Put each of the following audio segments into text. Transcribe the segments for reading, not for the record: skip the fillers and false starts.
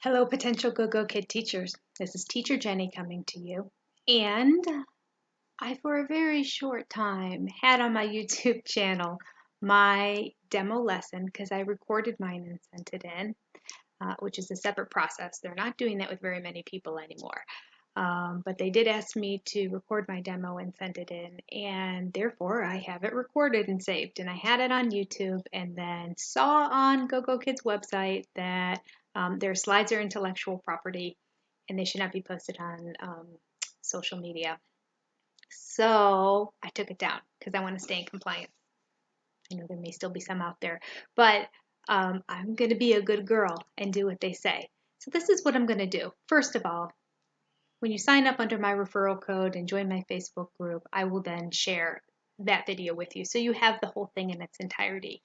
Hello, potential gogokid teachers. This is Teacher Jenny coming to you. And I, for a very short time, had on my YouTube channel my demo lesson because I recorded mine and sent it in, which is a separate process. They're not doing that with very many people anymore. But they did ask me to record my demo and send it in, and therefore I have it recorded and saved. And I had it on YouTube and then saw on gogokid's website that their slides are intellectual property and they should not be posted on social media. So I took it down because I want to stay in compliance. I know there may still be some out there, but I'm going to be a good girl and do what they say. So this is what I'm going to do. First of all, when you sign up under my referral code and join my Facebook group, I will then share that video with you so you have the whole thing in its entirety.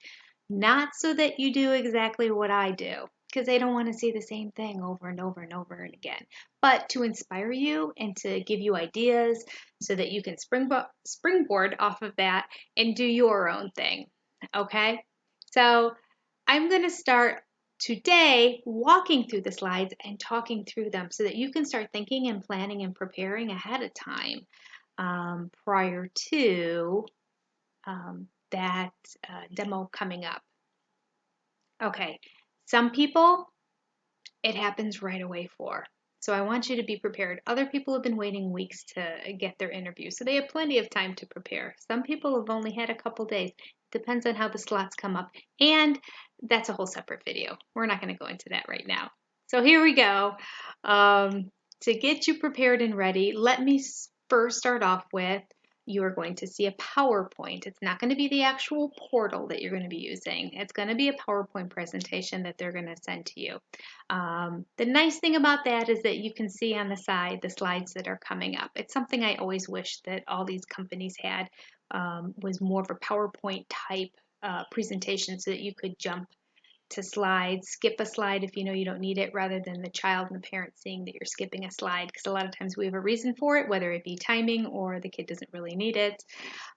Not so that you do exactly what I do, because they don't want to see the same thing over and over and over and again, but to inspire you and to give you ideas so that you can springboard off of that and do your own thing. Okay? So I'm going to start today walking through the slides and talking through them so that you can start thinking and planning and preparing ahead of time prior to that demo coming up. Okay, some people it happens right away for. So I want you to be prepared. Other people have been waiting weeks to get their interview, so they have plenty of time to prepare. Some people have only had a couple days. Depends on how the slots come up, and that's a whole separate video. We're not going to go into that right now. So here we go. To get you prepared and ready, let me first start off with you are going to see a PowerPoint. It's not going to be the actual portal that you're going to be using. It's going to be a PowerPoint presentation that they're going to send to you. The nice thing about that is that you can see on the side the slides that are coming up. It's something I always wish that all these companies had, was more of a PowerPoint type presentation so that you could jump to slides, skip a slide if you know you don't need it, rather than the child and the parent seeing that you're skipping a slide, because a lot of times we have a reason for it, whether it be timing or the kid doesn't really need it.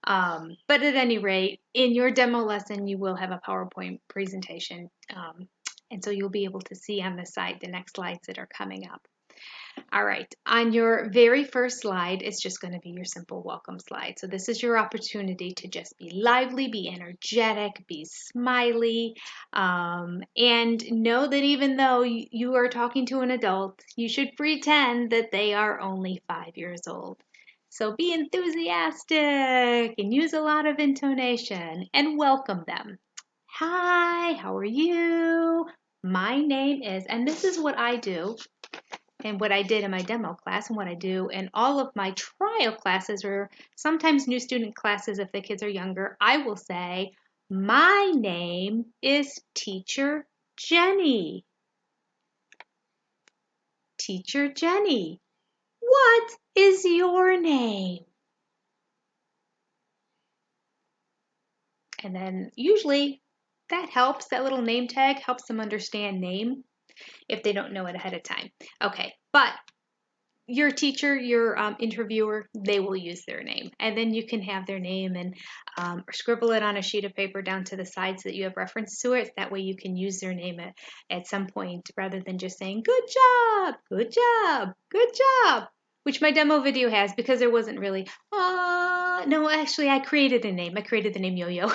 But at any rate, in your demo lesson, you will have a PowerPoint presentation, and so you'll be able to see on the side the next slides that are coming up. All right, on your very first slide, it's just going to be your simple welcome slide. So this is your opportunity to just be lively, be energetic, be smiley, and know that even though you are talking to an adult, you should pretend that they are only 5 years old. So be enthusiastic and use a lot of intonation and welcome them. Hi, how are you? My name is, and this is what I do. And what I did in my demo class and what I do in all of my trial classes, or sometimes new student classes if the kids are younger, I will say, my name is Teacher Jenny. Teacher Jenny, what is your name? And then usually that helps, that little name tag helps them understand name if they don't know it ahead of time. Okay, but your teacher, your interviewer, they will use their name. And then you can have their name and scribble it on a sheet of paper down to the side so that you have reference to it. That way you can use their name at some point rather than just saying, good job, good job, good job, which my demo video has, because there wasn't really, no, actually I created a name. I created the name Yo-Yo.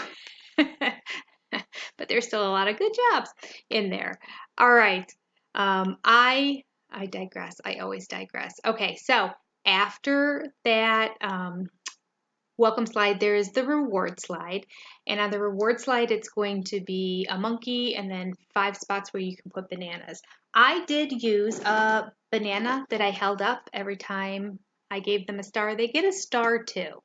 But there's still a lot of good jobs in there. All right. I digress. I always digress. Okay, so after that welcome slide, there is the reward slide. And on the reward slide, it's going to be a monkey and then 5 spots where you can put bananas. I did use a banana that I held up every time I gave them a star. They get a star too.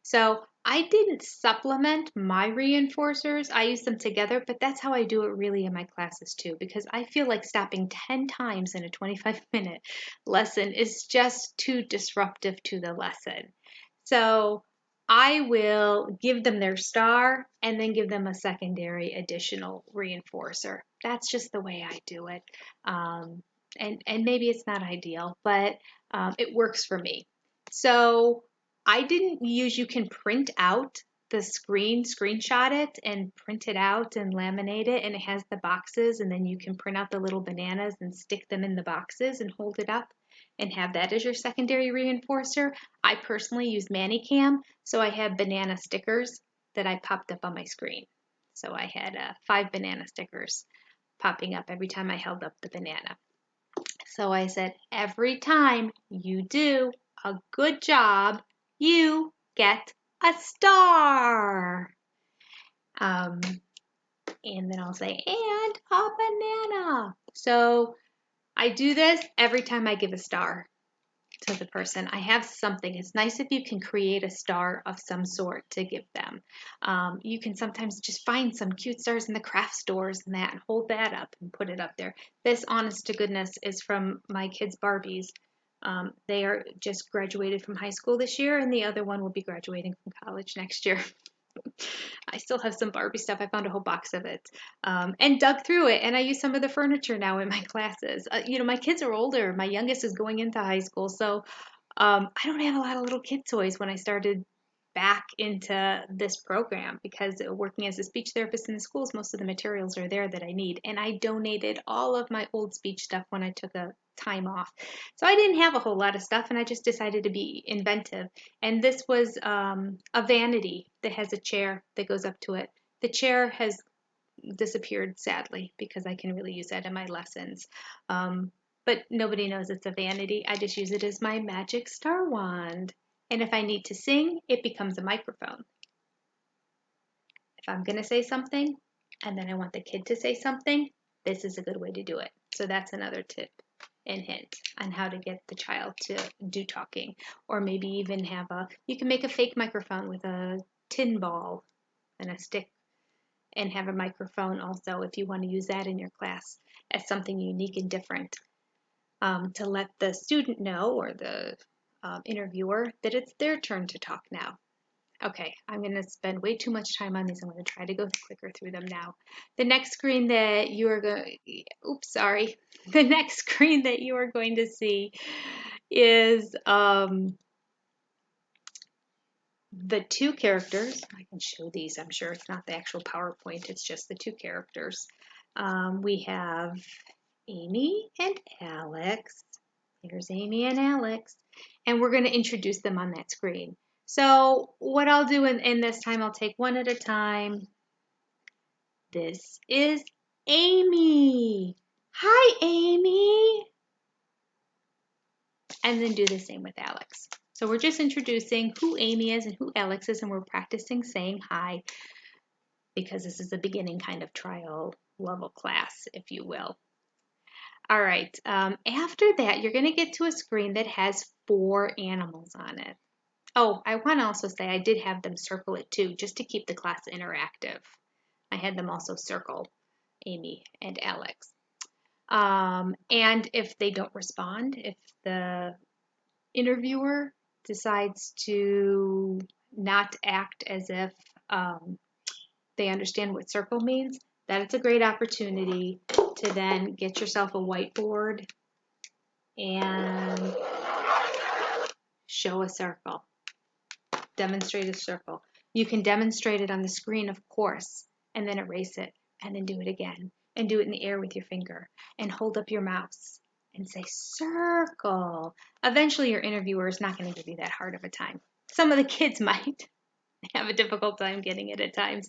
So I didn't supplement my reinforcers. I use them together, but that's how I do it really in my classes too, because I feel like stopping 10 times in a 25-minute lesson is just too disruptive to the lesson. So I will give them their star and then give them a secondary additional reinforcer. That's just the way I do it. And maybe it's not ideal, but it works for me. So I didn't use, you can print out the screenshot it and print it out and laminate it, and it has the boxes, and then you can print out the little bananas and stick them in the boxes and hold it up and have that as your secondary reinforcer. I personally use Nanny-Cam, so I have banana stickers that I popped up on my screen. So I had 5 banana stickers popping up every time I held up the banana. So I said, every time you do a good job, you get a star. And then I'll say, and a banana. So I do this every time I give a star to the person. I have something. It's nice if you can create a star of some sort to give them. You can sometimes just find some cute stars in the craft stores and that, and hold that up and put it up there. This, honest to goodness, is from my kids' Barbies. They are just graduated from high school this year, and the other one will be graduating from college next year. I still have some Barbie stuff. I found a whole box of it and dug through it. And I use some of the furniture now in my classes. My kids are older. My youngest is going into high school. So I don't have a lot of little kid toys when I started back into this program, because working as a speech therapist in the schools, most of the materials are there that I need. And I donated all of my old speech stuff when I took a time off. So I didn't have a whole lot of stuff, and I just decided to be inventive. And this was a vanity that has a chair that goes up to it. The chair has disappeared, sadly, because I can really use that in my lessons. But nobody knows it's a vanity. I just use it as my magic star wand. And if I need to sing, it becomes a microphone. If I'm going to say something and then I want the kid to say something, this is a good way to do it. So that's another tip and hint on how to get the child to do talking. Or maybe even you can make a fake microphone with a tin ball and a stick, and have a microphone also if you want to use that in your class as something unique and different, to let the student know, or the interviewer, that it's their turn to talk now. Okay, I'm going to spend way too much time on these. I'm going to try to go quicker through them now. The next screen that you are going, the next screen that you are going to see is the 2 characters. I can show these. I'm sure it's not the actual PowerPoint. It's just the 2 characters. We have Amy and Alex. Here's Amy and Alex. And we're going to introduce them on that screen. So what I'll do in this time, I'll take one at a time. This is Amy. Hi, Amy. And then do the same with Alex. So we're just introducing who Amy is and who Alex is, and we're practicing saying hi, because this is a beginning kind of trial level class, if you will. All right, after that, you're going to get to a screen that has 4 animals on it. Oh, I want to also say I did have them circle it too, just to keep the class interactive. I had them also circle Amy and Alex. And if they don't respond, if the interviewer decides to not act as if they understand what circle means, that's a great opportunity to then get yourself a whiteboard and show a circle. Demonstrate a circle. You can demonstrate it on the screen, of course, and then erase it, and then do it again, and do it in the air with your finger, and hold up your mouse and say circle. Eventually your interviewer is not going to give you that hard of a time. Some of the kids might have a difficult time getting it at times,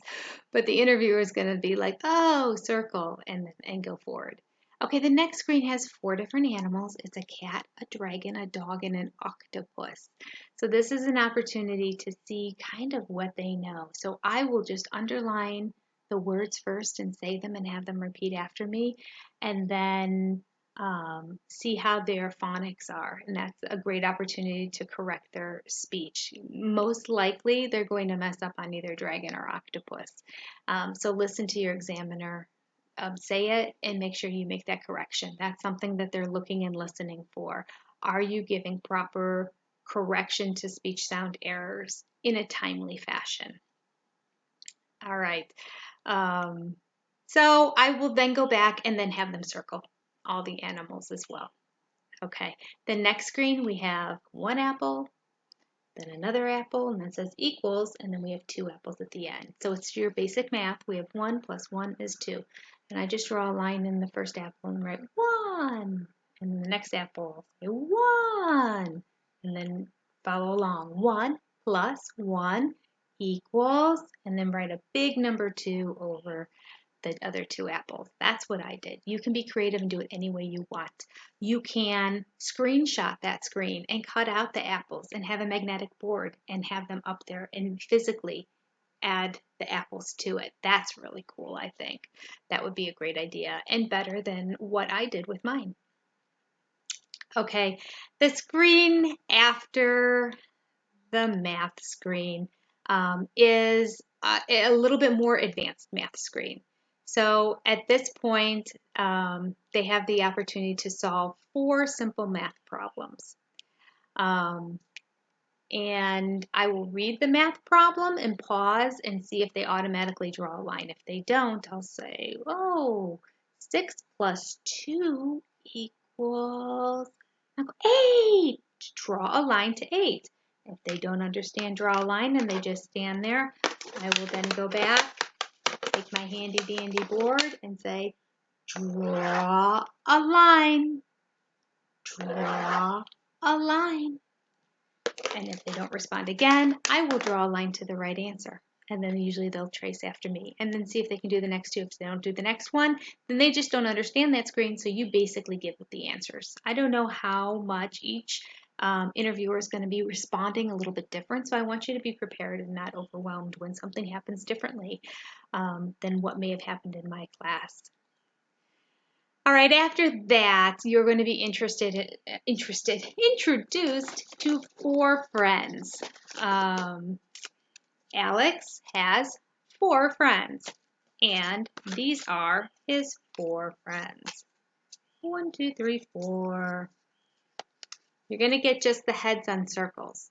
but the interviewer is going to be like, oh, circle, and go forward. Okay, the next screen has 4 different animals. It's a cat, a dragon, a dog, and an octopus. So this is an opportunity to see kind of what they know. So I will just underline the words first and say them and have them repeat after me, and then see how their phonics are. And that's a great opportunity to correct their speech. Most likely they're going to mess up on either dragon or octopus. So listen to your examiner. Say it and make sure you make that correction. That's something that they're looking and listening for. Are you giving proper correction to speech sound errors in a timely fashion? All right. So I will then go back and then have them circle all the animals as well. Okay. The next screen, we have 1 apple, then another apple, and then it says equals, and then we have 2 apples at the end. So it's your basic math. We have 1 plus 1 is 2. And I just draw a line in the first apple and write 1. And then the next apple, say 1. And then follow along. 1 plus 1 equals, and then write a big number 2 over the other 2 apples. That's what I did. You can be creative and do it any way you want. You can screenshot that screen and cut out the apples and have a magnetic board and have them up there and physically add the apples to it. That's really cool, I think. That would be a great idea and better than what I did with mine. Okay, the screen after the math screen is a little bit more advanced math screen. So at this point, they have the opportunity to solve 4 simple math problems. And I will read the math problem and pause and see if they automatically draw a line. If they don't, I'll say, oh, 6 plus 2 equals 8. Draw a line to 8. If they don't understand draw a line and they just stand there, I will then go back, take my handy dandy board and say, draw a line. Draw a line. And if they don't respond again, I will draw a line to the right answer. And then usually they'll trace after me and then see if they can do the next 2. If they don't do the next one, then they just don't understand that screen. So you basically give the answers. I don't know how much each interviewer is going to be responding a little bit different. So I want you to be prepared and not overwhelmed when something happens differently than what may have happened in my class. All right, after that, you're going to be introduced to 4 friends. Alex has 4 friends, and these are his 4 friends. 1, 2, 3, 4. You're going to get just the heads on circles.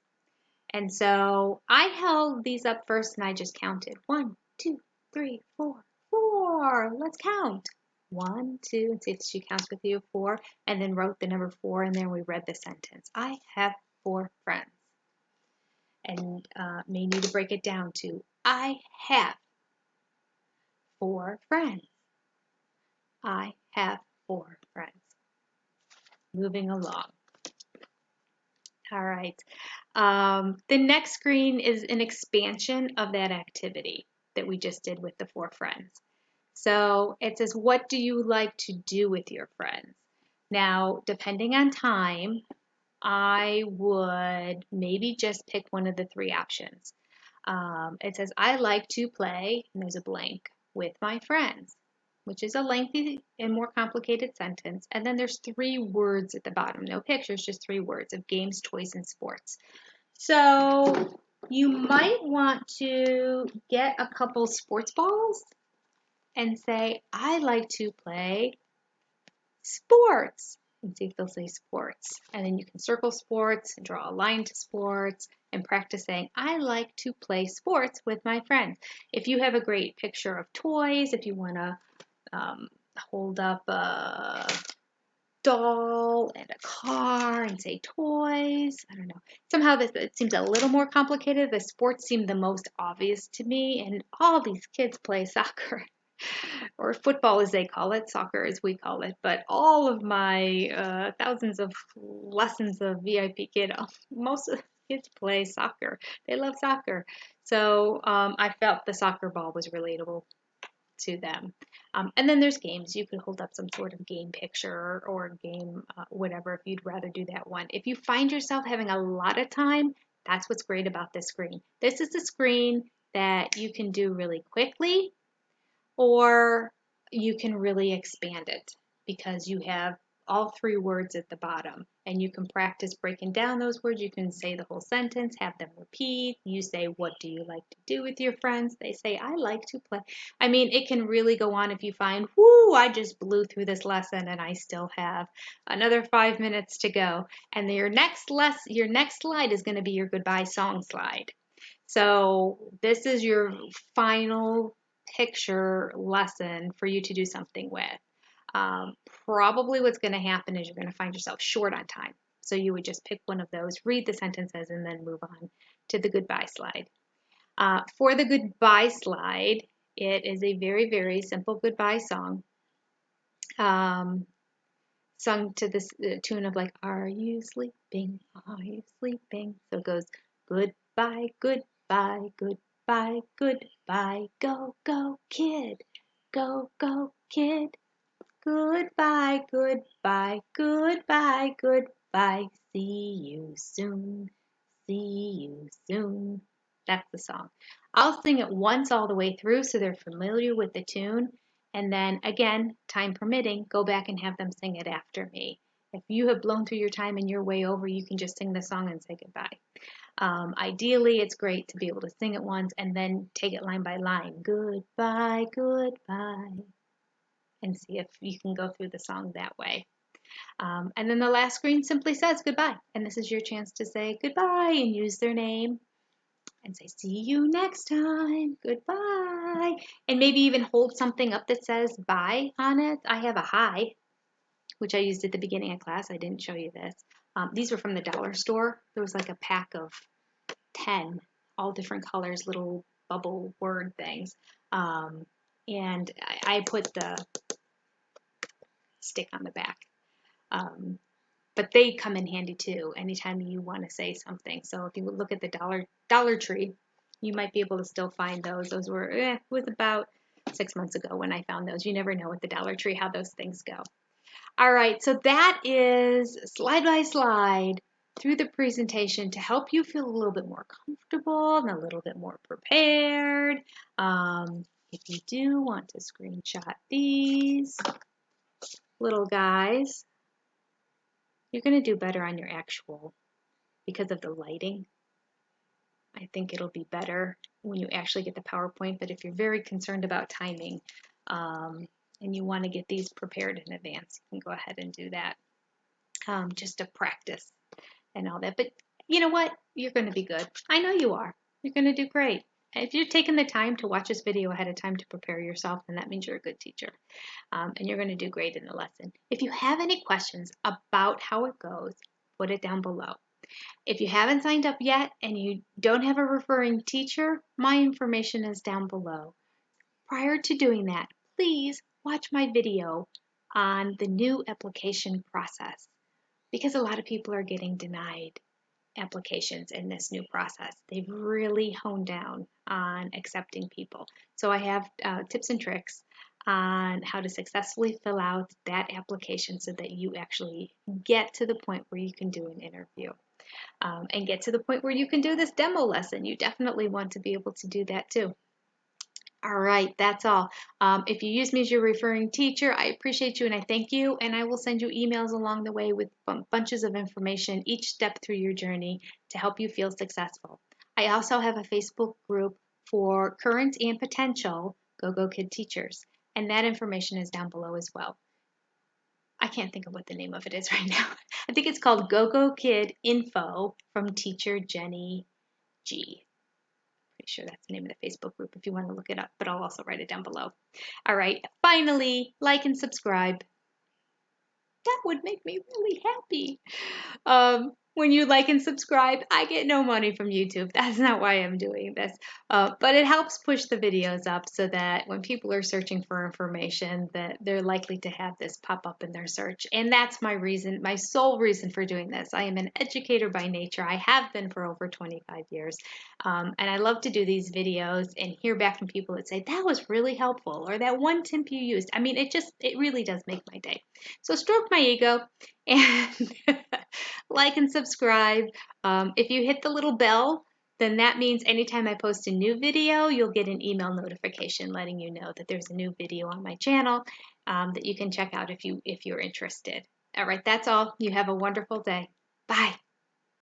And so I held these up first and I just counted. 1, 2, 3, 4, 4. Let's count. 1, 2, and see if she counts with you, 4, and then wrote the number 4, and then we read the sentence. I have 4 friends. And may need to break it down to, I have 4 friends. I have 4 friends. Moving along. All right. The next screen is an expansion of that activity that we just did with the 4 friends. So it says, what do you like to do with your friends? Now, depending on time, I would maybe just pick one of the 3 options. It says, I like to play, and there's a blank, with my friends, which is a lengthy and more complicated sentence. And then there's 3 words at the bottom, no pictures, just 3 words of games, toys, and sports. So you might want to get a couple sports balls and say, I like to play sports, and see if they'll say sports. And then you can circle sports and draw a line to sports and practice saying, I like to play sports with my friends. If you have a great picture of toys, if you want to hold up a doll and a car and say toys, I don't know. Somehow it seems a little more complicated. The sports seem the most obvious to me, and all these kids play soccer. Or football as they call it, soccer as we call it. But all of my thousands of lessons of VIP Kid, most of the kids play soccer. They love soccer. So I felt the soccer ball was relatable to them. And then there's games. You could hold up some sort of game picture or game whatever if you'd rather do that one. If you find yourself having a lot of time, that's what's great about this screen. This is the screen that you can do really quickly, or you can really expand it because you have all 3 words at the bottom and you can practice breaking down those words. You can say the whole sentence, have them repeat. You say, what do you like to do with your friends? They say, I like to play. I mean, it can really go on if you find, whoo, I just blew through this lesson and I still have another 5 minutes to go. And your next slide is going to be your goodbye song slide. So this is your final picture lesson for you to do something with. Probably what's going to happen is you're going to find yourself short on time. So you would just pick one of those, read the sentences, and then move on to the goodbye slide. For the goodbye slide, it is a very, very simple goodbye song. Sung to this tune of like, are you sleeping? Are you sleeping? So it goes, goodbye, goodbye, goodbye, goodbye, go, go, kid, go, go, kid, goodbye, goodbye, goodbye, goodbye, see you soon, see you soon. That's the song. I'll sing it once all the way through so they're familiar with the tune. And then again, time permitting, go back and have them sing it after me. If you have blown through your time and you're way over, you can just sing the song and say goodbye. Ideally, it's great to be able to sing it once and then take it line by line. Goodbye, goodbye. And see if you can go through the song that way. And then the last screen simply says goodbye. And this is your chance to say goodbye and use their name. And say, see you next time, goodbye. And maybe even hold something up that says bye on it. I have a hi, which I used at the beginning of class. I didn't show you this. These were from the dollar store. There was like a pack of 10, all different colors, little bubble word things. And I put the stick on the back. But they come in handy too anytime you want to say something. So if you look at the Dollar Tree, you might be able to still find those. Those were, it was about 6 months ago when I found those. You never know with the Dollar Tree how those things go. All right, so that is slide by slide through the presentation to help you feel a little bit more comfortable and a little bit more prepared. If you do want to screenshot these little guys, you're going to do better on your actual because of the lighting. I think it'll be better when you actually get the PowerPoint, but if you're very concerned about timing and you want to get these prepared in advance, you can go ahead and do that just to practice and all that. But you know what? You're going to be good. I know you are. You're going to do great. If you've taken the time to watch this video ahead of time to prepare yourself, then that means you're a good teacher. And you're going to do great in the lesson. If you have any questions about how it goes, put it down below. If you haven't signed up yet and you don't have a referring teacher, my information is down below. Prior to doing that, please watch my video on the new application process because a lot of people are getting denied applications in this new process. They've really honed down on accepting people. So I have tips and tricks on how to successfully fill out that application so that you actually get to the point where you can do an interview. And get to the point where you can do this demo lesson. You definitely want to be able to do that too. All right, that's all. If you use me as your referring teacher, I appreciate you and I thank you. And I will send you emails along the way with bunches of information each step through your journey to help you feel successful. I also have a Facebook group for current and potential gogokid teachers. And that information is down below as well. I can't think of what the name of it is right now. I think it's called gogokid Info from Teacher Jenny G. Pretty sure that's the name of the Facebook group if you want to look it up, but I'll also write it down below. All right, finally, like and subscribe. That would make me really happy. When you like and subscribe, I get no money from YouTube. That's not why I'm doing this. But it helps push the videos up so that when people are searching for information, that they're likely to have this pop up in their search. And that's my reason, my sole reason for doing this. I am an educator by nature. I have been for over 25 years. And I love to do these videos and hear back from people that say, that was really helpful, or that one tip you used. I mean, it really does make my day. So stroke my ego and like and subscribe. If you hit the little bell, then that means anytime I post a new video, you'll get an email notification letting you know that there's a new video on my channel that you can check out if you're interested. All right, that's all. You have a wonderful day. Bye.